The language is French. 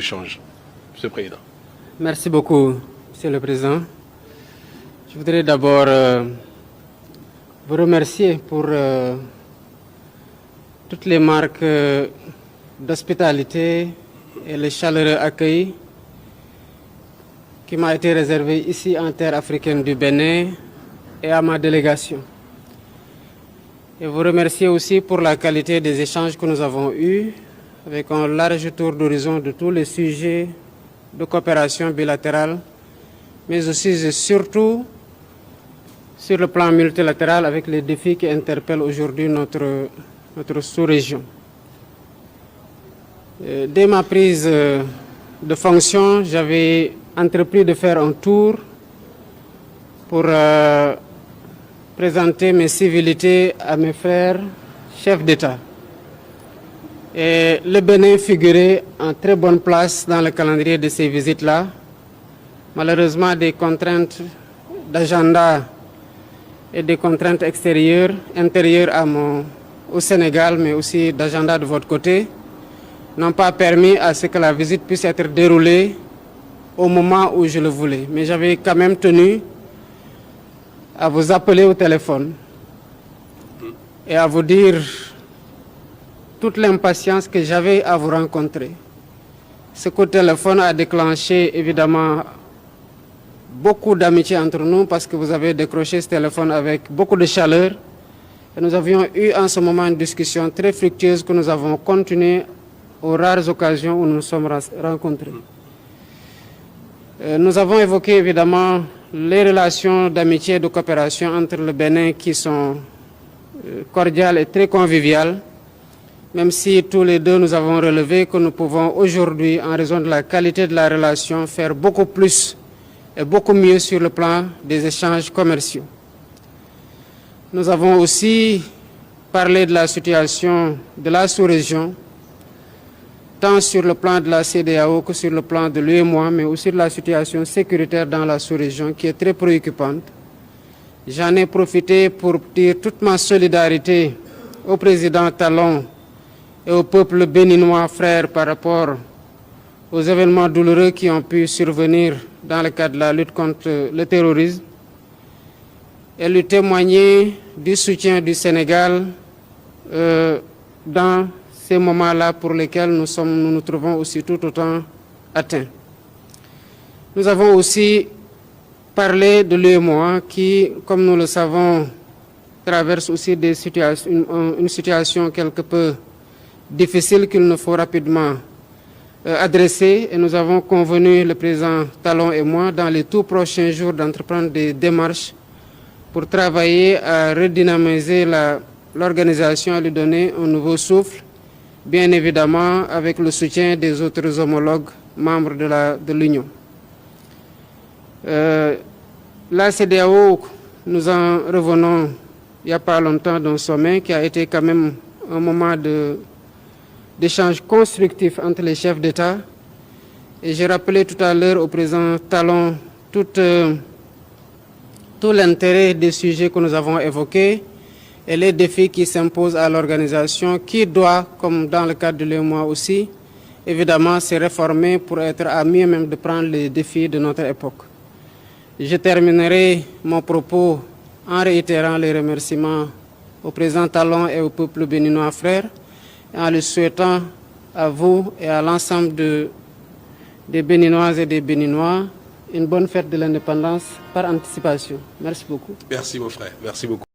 échange. Monsieur le Président. Merci beaucoup, Monsieur le Président. Je voudrais d'abord vous remercier pour toutes les marques d'hospitalité et le chaleureux accueil qui m'a été réservé ici en terre africaine du Bénin et à ma délégation. Et vous remercier aussi pour la qualité des échanges que nous avons eus avec un large tour d'horizon de tous les sujets de coopération bilatérale, mais aussi et surtout sur le plan multilatéral avec les défis qui interpellent aujourd'hui notre sous-région. Dès ma prise de fonction, j'avais entrepris de faire un tour pour présenter mes civilités à mes frères chefs d'État. Et le Bénin figurait en très bonne place dans le calendrier de ces visites-là. Malheureusement, des contraintes d'agenda et des contraintes extérieures, intérieures au Sénégal, mais aussi d'agenda de votre côté, n'ont pas permis à ce que la visite puisse être déroulée au moment où je le voulais. Mais j'avais quand même tenu à vous appeler au téléphone et à vous dire toute l'impatience que j'avais à vous rencontrer. Ce coup de téléphone a déclenché évidemment beaucoup d'amitié entre nous parce que vous avez décroché ce téléphone avec beaucoup de chaleur. Et nous avions eu en ce moment une discussion très fructueuse que nous avons continué aux rares occasions où nous nous sommes rencontrés. Nous avons évoqué évidemment les relations d'amitié et de coopération entre le Bénin qui sont cordiales et très conviviales, même si tous les deux nous avons relevé que nous pouvons aujourd'hui, en raison de la qualité de la relation, faire beaucoup plus et beaucoup mieux sur le plan des échanges commerciaux. Nous avons aussi parlé de la situation de la sous-région, tant sur le plan de la CEDEAO que sur le plan de l'UEMOA, mais aussi de la situation sécuritaire dans la sous-région qui est très préoccupante. J'en ai profité pour dire toute ma solidarité au président Talon et au peuple béninois frère par rapport aux événements douloureux qui ont pu survenir dans le cadre de la lutte contre le terrorisme et lui témoigner du soutien du Sénégal dans ces moments-là pour lesquels nous nous trouvons aussi tout autant atteints. Nous avons aussi parlé de l'UEMOA qui, comme nous le savons, traverse aussi une situation quelque peu difficile qu'il nous faut rapidement adresser. Et nous avons convenu, le président Talon et moi, dans les tout prochains jours d'entreprendre des démarches pour travailler à redynamiser l'organisation, à lui donner un nouveau souffle, bien évidemment avec le soutien des autres homologues membres de l'Union. La CEDEAO, nous en revenons il n'y a pas longtemps d'un sommet qui a été quand même un moment d'échange constructif entre les chefs d'État. Et j'ai rappelé tout à l'heure au président Talon tout l'intérêt des sujets que nous avons évoqués et les défis qui s'imposent à l'organisation qui doit, comme dans le cadre de l'UEMOA aussi, évidemment se réformer pour être à mieux même de prendre les défis de notre époque. Je terminerai mon propos en réitérant les remerciements au président Talon et au peuple béninois frère, et en le souhaitant à vous et à l'ensemble des Béninoises et des Béninois une bonne fête de l'indépendance par anticipation. Merci beaucoup. Merci mon frère, merci beaucoup.